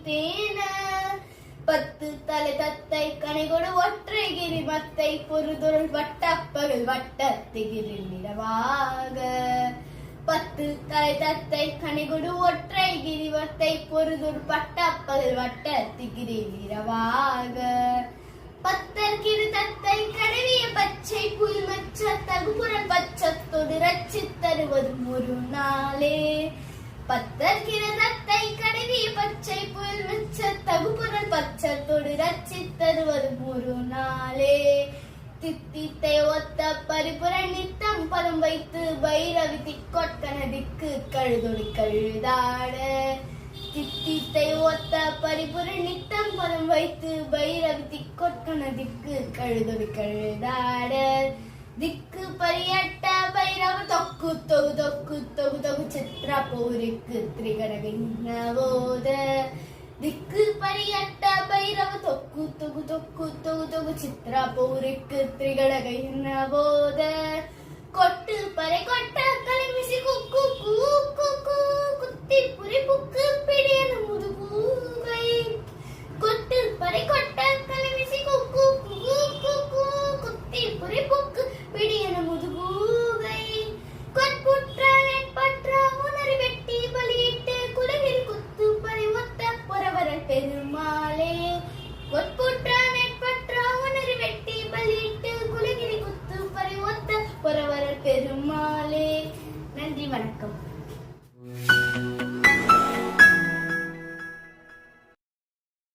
தேன பத்து தலை தத்தை கனைகொடு ஒற்றை கிரி மத்தை பொறுதொருள் வட்டப்பகல் வட்டத்திகிரில் நிலவாக பத்து தலை தத்தை கனைகொடு ஒற்றை கிரி மத்தை பொறுதொருள் வட்டப்பகல் வட்டத்திகிரில் நிலவாக பத்தர் கிரு தத்தை கடவிய பச்சை புல் மச்ச தகுபுறல் பச்சத்தோடு ரச்சித் தருவதும் ஒரு நாளே பத்தர் கிரு தத்தை கடவிய பச்சை புல் மச்ச தகுபுறல் பச்சத்தோடு ரச்சித் தருவதும் ஒரு நாளே தித்தித்தை ஒத்த பரிபுர நித்தம் பதம் வைத்து பைரவி திக்கொட்கனதிக்கு கழுதொடு கழுதாட தித்தித்தை ஒத்த பரிபுர நித்தம் பதம் வைத்து பைரவி திக்கொட்கனதிக்கு கழுதொடு கழுதாட திக்கு பரியட்ட பைரவ தொக்கு தொகு தொக்கு தொகு தொகு சித்ர போருக்கு திரிகடகின்னவோத திக்கு பரியட்ட பைரவ தொக்கு தொகு தொக்கு தொகு தொகு சித்ர போருக்கு திரிகடகின்னவோத கொட்டு பறை கொட்ட கலைமிசி குக்கு கூக்கு குத்தி புரி புக்கு பிடியன முதுகூகை கொட்டு பறை கொட்ட கலைமிசி குக்கு கூக்கு குத்தி புரி புக்கு பிடியன முதுகூகை கொட்புற்ற நெற்பற்ற உணரி வெட்டி பலியிட்டு குலகிரி குத்து பறை ஒத்த பொறவரல் பெருமாளே கொட்புற்ற நெற்பற்ற உணரி வெட்டி பலியிட்டு குலகிரி குத்து பறை ஒத்த பொறவரல் பெருமாளே. நன்றி, வணக்கம்.